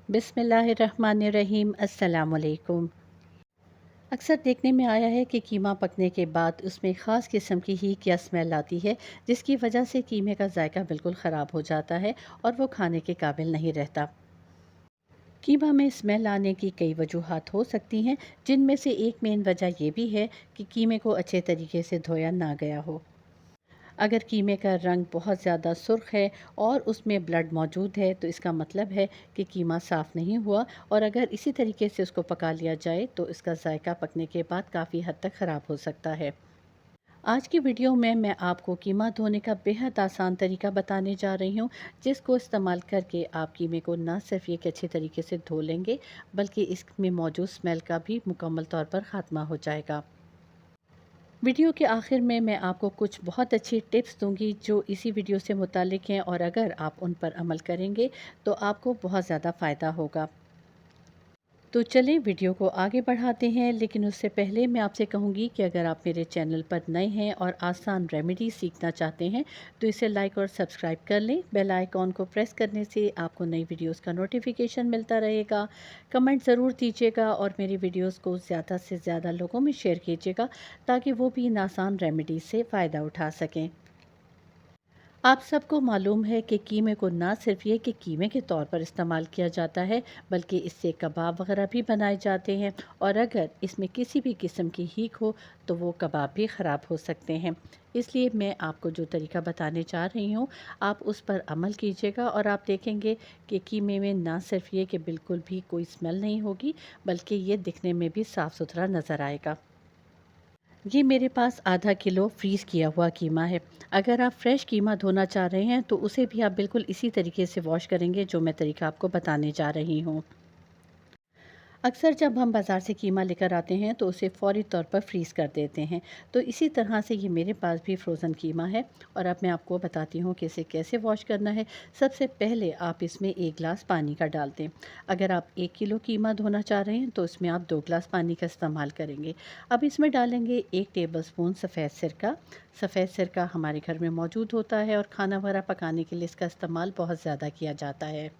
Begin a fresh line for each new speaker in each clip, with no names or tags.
बिस्मिल्लाहिर्रहमानिर्रहीम। अस्सलामुअलैकुम। अक्सर देखने में आया है कि कीमा पकने के बाद उसमें ख़ास किस्म की हीक या स्मेल आती है, जिसकी वजह से कीमे का जायका बिल्कुल ख़राब हो जाता है और वो खाने के काबिल नहीं रहता। कीमा में स्मेल आने की कई वजूहात हो सकती हैं, जिनमें से एक मेन वजह ये भी है कि कीमे को अच्छे तरीके से धोया ना गया हो। अगर कीमे का रंग बहुत ज़्यादा सुर्ख है और उसमें ब्लड मौजूद है, तो इसका मतलब है कि कीमा साफ़ नहीं हुआ, और अगर इसी तरीके से उसको पका लिया जाए तो इसका जायका पकने के बाद काफ़ी हद तक ख़राब हो सकता है। आज की वीडियो में मैं आपको कीमा धोने का बेहद आसान तरीका बताने जा रही हूँ, जिसको इस्तेमाल करके आप कीमे को ना सिर्फ एक अच्छे तरीके से धो लेंगे, बल्कि इसमें मौजूद स्मेल का भी मुकम्मल तौर पर ख़ात्मा हो जाएगा। वीडियो के आखिर में मैं आपको कुछ बहुत अच्छी टिप्स दूंगी जो इसी वीडियो से मुतालिक हैं, और अगर आप उन पर अमल करेंगे तो आपको बहुत ज़्यादा फ़ायदा होगा। तो चलें वीडियो को आगे बढ़ाते हैं, लेकिन उससे पहले मैं आपसे कहूँगी कि अगर आप मेरे चैनल पर नए हैं और आसान रेमेडी सीखना चाहते हैं तो इसे लाइक और सब्सक्राइब कर लें। बेल आइकॉन को प्रेस करने से आपको नई वीडियोस का नोटिफिकेशन मिलता रहेगा। कमेंट ज़रूर दीजिएगा और मेरी वीडियोस को ज़्यादा से ज़्यादा लोगों में शेयर कीजिएगा, ताकि वो भी इन आसान रेमेडी से फ़ायदा उठा सकें। आप सबको मालूम है कि कीमे को ना सिर्फ ये कि कीमे के तौर पर इस्तेमाल किया जाता है, बल्कि इससे कबाब वगैरह भी बनाए जाते हैं, और अगर इसमें किसी भी किस्म की हीक हो तो वो कबाब भी ख़राब हो सकते हैं। इसलिए मैं आपको जो तरीका बताने जा रही हूँ, आप उस पर अमल कीजिएगा और आप देखेंगे कि कीमे में ना सिर्फ ये कि बिल्कुल भी कोई स्मेल नहीं होगी, बल्कि ये दिखने में भी साफ़ सुथरा नज़र आएगा। ये मेरे पास आधा किलो फ्रीज़ किया हुआ कीमा है। अगर आप फ्रेश कीमा धोना चाह रहे हैं तो उसे भी आप बिल्कुल इसी तरीके से वॉश करेंगे जो मैं तरीका आपको बताने जा रही हूँ। अक्सर जब हम बाज़ार से कीमा लेकर आते हैं तो उसे फ़ौरी तौर पर फ्रीज़ कर देते हैं। तो इसी तरह से ये मेरे पास भी फ्रोज़न कीमा है, और अब मैं आपको बताती हूँ कि इसे कैसे वॉश करना है। सबसे पहले आप इसमें 1 गिलास पानी का डाल दें। अगर आप 1 किलो कीमा धोना चाह रहे हैं तो इसमें आप 2 गिलास पानी का इस्तेमाल करेंगे। अब इसमें डालेंगे 1 टेबलस्पून सफ़ेद सिरका। सफ़ेद सिरका हमारे घर में मौजूद होता है और खाना वगैरह पकाने के लिए इसका इस्तेमाल बहुत ज़्यादा किया जाता है।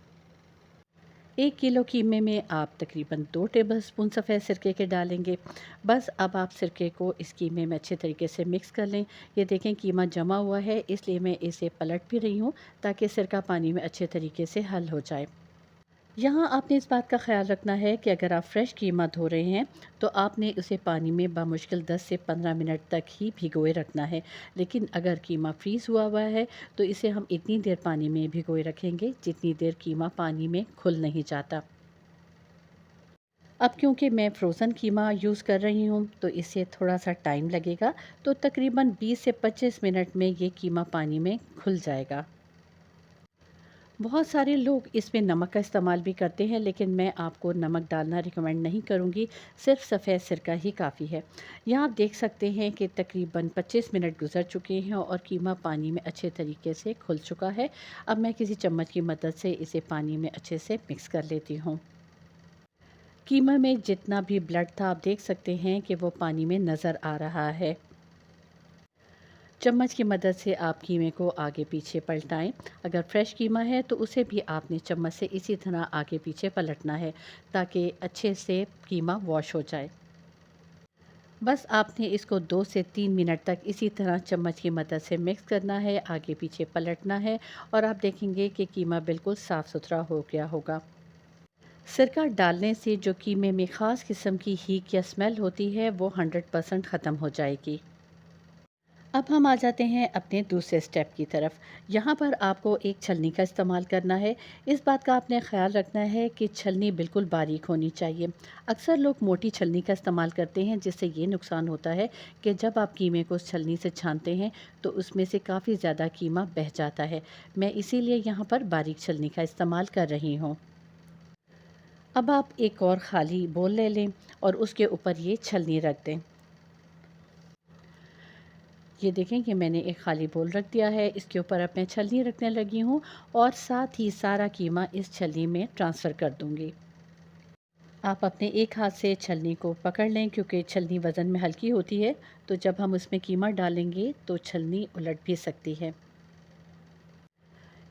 1 किलो कीमे में आप तकरीबन 2 टेबलस्पून सफ़ेद सिरके के डालेंगे। बस अब आप सिरके को इस कीमे में अच्छे तरीके से मिक्स कर लें। ये देखें कीमा जमा हुआ है, इसलिए मैं इसे पलट भी रही हूँ ताकि सिरका पानी में अच्छे तरीके से हल हो जाए। यहाँ आपने इस बात का ख़्याल रखना है कि अगर आप फ्रेश कीमा धो रहे हैं तो आपने उसे पानी में बामुश्किल 10 से 15 मिनट तक ही भिगोए रखना है। लेकिन अगर कीमा फ्रीज़ हुआ हुआ है तो इसे हम इतनी देर पानी में भिगोए रखेंगे जितनी देर कीमा पानी में घुल नहीं जाता। अब क्योंकि मैं फ़्रोज़न कीमा यूज़ कर रही हूँ तो इसे थोड़ा सा टाइम लगेगा, तो तकरीबन 20 से 25 मिनट में ये कीमा पानी में घुल जाएगा। बहुत सारे लोग इसमें नमक का इस्तेमाल भी करते हैं, लेकिन मैं आपको नमक डालना रिकमेंड नहीं करूँगी, सिर्फ़ सफ़ेद सिरका ही काफ़ी है। यहाँ आप देख सकते हैं कि तकरीबन 25 मिनट गुज़र चुके हैं और कीमा पानी में अच्छे तरीके से घुल चुका है। अब मैं किसी चम्मच की मदद से इसे पानी में अच्छे से मिक्स कर लेती हूँ। कीमा में जितना भी ब्लड था आप देख सकते हैं कि वो पानी में नज़र आ रहा है। चम्मच की मदद से आप कीमे को आगे पीछे पलटाएं। अगर फ्रेश कीमा है तो उसे भी आपने चम्मच से इसी तरह आगे पीछे पलटना है, ताकि अच्छे से कीमा वॉश हो जाए। बस आपने इसको 2 से 3 मिनट तक इसी तरह चम्मच की मदद से मिक्स करना है, आगे पीछे पलटना है, और आप देखेंगे कि कीमा बिल्कुल साफ़ सुथरा हो गया होगा। सिरका डालने से जो कीमे में ख़ास किस्म की हीक या स्मेल होती है वो 100% ख़त्म हो जाएगी। अब हम आ जाते हैं अपने दूसरे स्टेप की तरफ। यहाँ पर आपको एक छलनी का इस्तेमाल करना है। इस बात का आपने ख़्याल रखना है कि छलनी बिल्कुल बारीक होनी चाहिए। अक्सर लोग मोटी छलनी का इस्तेमाल करते हैं, जिससे ये नुकसान होता है कि जब आप कीमे को उस छलनी से छानते हैं तो उसमें से काफ़ी ज़्यादा कीमा बह जाता है। मैं इसीलिए यहाँ पर बारीक छलनी का इस्तेमाल कर रही हूँ। अब आप एक और ख़ाली बोल ले लें और उसके ऊपर ये छलनी रख दें। ये देखें कि मैंने एक खाली बोल रख दिया है, इसके ऊपर अब मैं छलनी रखने लगी हूँ और साथ ही सारा कीमा इस छलनी में ट्रांसफ़र कर दूँगी। आप अपने एक हाथ से छलनी को पकड़ लें, क्योंकि छलनी वज़न में हल्की होती है, तो जब हम उसमें कीमा डालेंगे तो छलनी उलट भी सकती है।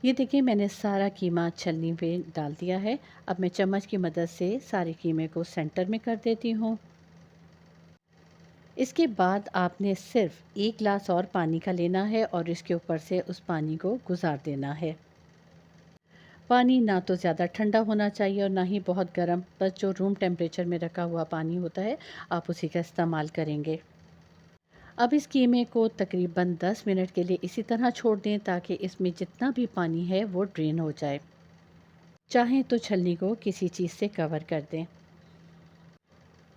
ये देखिए मैंने सारा कीमा छलनी में डाल दिया है। अब मैं चम्मच की मदद से सारे कीमे को सेंटर में कर देती हूँ। इसके बाद आपने सिर्फ 1 ग्लास और पानी का लेना है और इसके ऊपर से उस पानी को गुजार देना है। पानी ना तो ज़्यादा ठंडा होना चाहिए और ना ही बहुत गर्म, बस जो रूम टेम्परेचर में रखा हुआ पानी होता है आप उसी का इस्तेमाल करेंगे। अब इस कीमे को तकरीबन 10 मिनट के लिए इसी तरह छोड़ दें ताकि इसमें जितना भी पानी है वो ड्रेन हो जाए। चाहें तो छलनी को किसी चीज़ से कवर कर दें।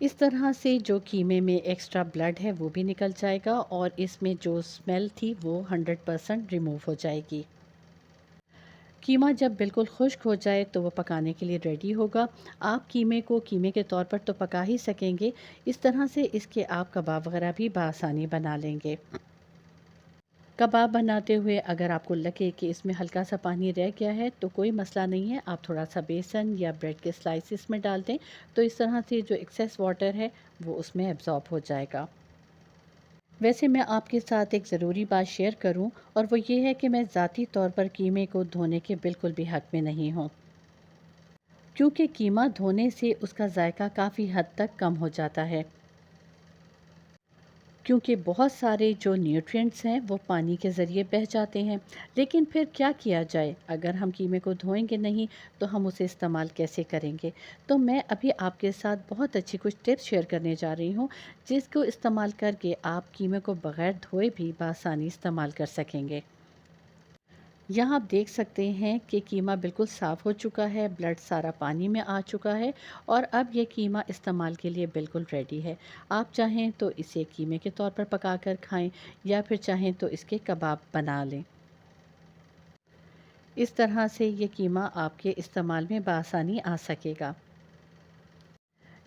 इस तरह से जो कीमे में एक्स्ट्रा ब्लड है वो भी निकल जाएगा और इसमें जो स्मेल थी वो 100% रिमूव हो जाएगी। कीमा जब बिल्कुल खुश्क हो जाए तो वो पकाने के लिए रेडी होगा। आप कीमे को कीमे के तौर पर तो पका ही सकेंगे, इस तरह से इसके आप कबाब वगैरह भी बआसानी बना लेंगे। कबाब बनाते हुए अगर आपको लगे कि इसमें हल्का सा पानी रह गया है तो कोई मसला नहीं है, आप थोड़ा सा बेसन या ब्रेड के स्लाइसिस में डाल दें, तो इस तरह से जो एक्सेस वाटर है वो उसमें एब्ज़ॉर्ब हो जाएगा। वैसे मैं आपके साथ एक ज़रूरी बात शेयर करूं और वो ये है कि मैं ज़ाती तौर पर कीमे को धोने के बिल्कुल भी हक़ में नहीं हूं, क्योंकि कीमा धोने से उसका जायका काफ़ी हद तक कम हो जाता है। क्योंकि बहुत सारे जो न्यूट्रिएंट्स हैं वो पानी के ज़रिए बह जाते हैं। लेकिन फिर क्या किया जाए? अगर हम कीमे को धोएँगे नहीं तो हम उसे इस्तेमाल कैसे करेंगे? तो मैं अभी आपके साथ बहुत अच्छी कुछ टिप्स शेयर करने जा रही हूँ, जिसको इस्तेमाल करके आप कीमे को बग़ैर धोए भी बआसानी इस्तेमाल कर सकेंगे। यहाँ आप देख सकते हैं कि कीमा बिल्कुल साफ़ हो चुका है, ब्लड सारा पानी में आ चुका है और अब ये कीमा इस्तेमाल के लिए बिल्कुल रेडी है। आप चाहें तो इसे कीमे के तौर पर पकाकर खाएं या फिर चाहें तो इसके कबाब बना लें। इस तरह से ये कीमा आपके इस्तेमाल में बआसानी आ सकेगा।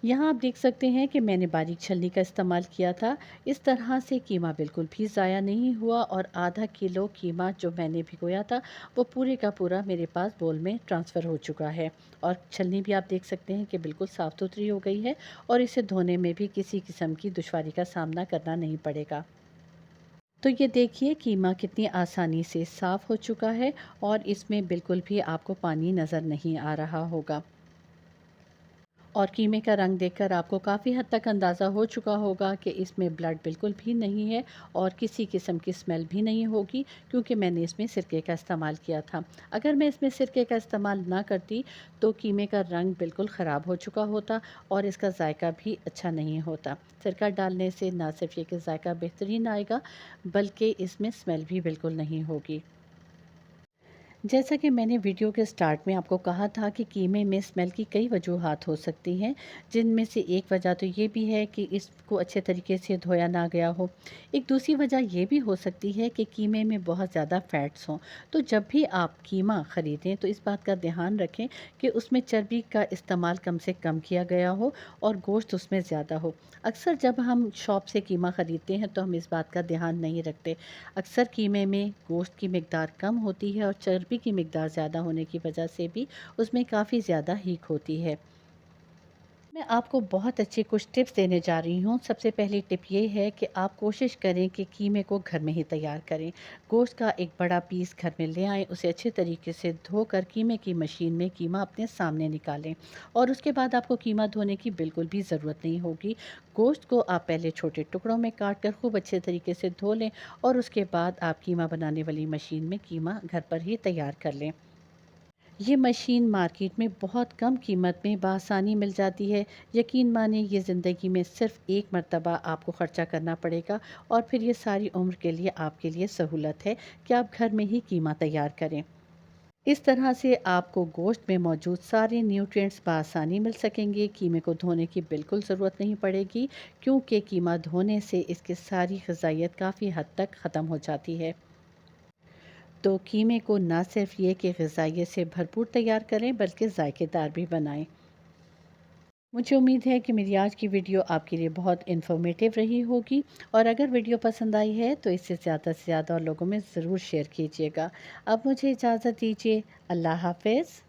यहाँ आप देख सकते हैं कि मैंने बारीक छलनी का इस्तेमाल किया था। इस तरह से कीमा बिल्कुल भी ज़ाया नहीं हुआ और आधा किलो कीमा जो मैंने भिगोया था वो पूरे का पूरा मेरे पास बोल में ट्रांसफ़र हो चुका है। और छलनी भी आप देख सकते हैं कि बिल्कुल साफ़ सुथरी हो गई है और इसे धोने में भी किसी किस्म की दुश्वारी का सामना करना नहीं पड़ेगा। तो ये देखिए कीमा कितनी आसानी से साफ़ हो चुका है और इसमें बिल्कुल भी आपको पानी नज़र नहीं आ रहा होगा। और कीमे का रंग देखकर आपको काफ़ी हद तक अंदाज़ा हो चुका होगा कि इसमें ब्लड बिल्कुल भी नहीं है और किसी किस्म की स्मेल भी नहीं होगी, क्योंकि मैंने इसमें सिरके का इस्तेमाल किया था। अगर मैं इसमें सिरके का इस्तेमाल ना करती तो कीमे का रंग बिल्कुल ख़राब हो चुका होता और इसका जायका भी अच्छा नहीं होता। सिरका डालने से ना सिर्फ ये कि जायका बेहतरीन आएगा, बल्कि इसमें स्मेल भी बिल्कुल नहीं होगी। जैसा कि मैंने वीडियो के स्टार्ट में आपको कहा था कि कीमे में स्मेल की कई वजूहात हो सकती हैं, जिनमें से एक वजह तो ये भी है कि इसको अच्छे तरीके से धोया ना गया हो। एक दूसरी वजह ये भी हो सकती है कि कीमे में बहुत ज़्यादा फैट्स हों। तो जब भी आप कीमा ख़रीदें तो इस बात का ध्यान रखें कि उसमें चर्बी का इस्तेमाल कम से कम किया गया हो और गोश्त उसमें ज़्यादा हो। अक्सर जब हम शॉप से कीमा ख़रीदते हैं तो हम इस बात का ध्यान नहीं रखते। अक्सर कीमे में गोश्त की मिक़दार कम होती है और चर्बी की मिक़दार ज़्यादा होने की वजह से भी उसमें काफ़ी ज़्यादा हीक होती है। मैं आपको बहुत अच्छी कुछ टिप्स देने जा रही हूँ। सबसे पहली टिप ये है कि आप कोशिश करें कि कीमे को घर में ही तैयार करें। गोश्त का एक बड़ा पीस घर में ले आएँ, उसे अच्छे तरीके से धोकर कीमे की मशीन में कीमा अपने सामने निकालें और उसके बाद आपको कीमा धोने की बिल्कुल भी ज़रूरत नहीं होगी। गोश्त को आप पहले छोटे टुकड़ों में काट कर खूब अच्छे तरीके से धो लें और उसके बाद आप कीमा बनाने वाली मशीन में कीमा घर पर ही तैयार कर लें। ये मशीन मार्केट में बहुत कम कीमत में बआसानी मिल जाती है। यकीन मानिए ये ज़िंदगी में सिर्फ़ एक मर्तबा आपको ख़र्चा करना पड़ेगा और फिर ये सारी उम्र के लिए आपके लिए सहूलत है कि आप घर में ही कीमा तैयार करें। इस तरह से आपको गोश्त में मौजूद सारे न्यूट्रिएंट्स बआसानी मिल सकेंगे। कीमे को धोने की बिल्कुल ज़रूरत नहीं पड़ेगी, क्योंकि कीमा धोने से इसकी सारी ग़िज़ाइयत काफ़ी हद तक ख़त्म हो जाती है। तो कीमे को ना सिर्फ ये कि ग़िज़ाइयत से भरपूर तैयार करें बल्कि ज़ायकेदार भी बनाएं। मुझे उम्मीद है कि मेरी आज की वीडियो आपके लिए बहुत इन्फॉर्मेटिव रही होगी और अगर वीडियो पसंद आई है तो इसे ज़्यादा से ज़्यादा और लोगों में ज़रूर शेयर कीजिएगा। अब मुझे इजाज़त दीजिए। अल्लाह हाफ़िज़।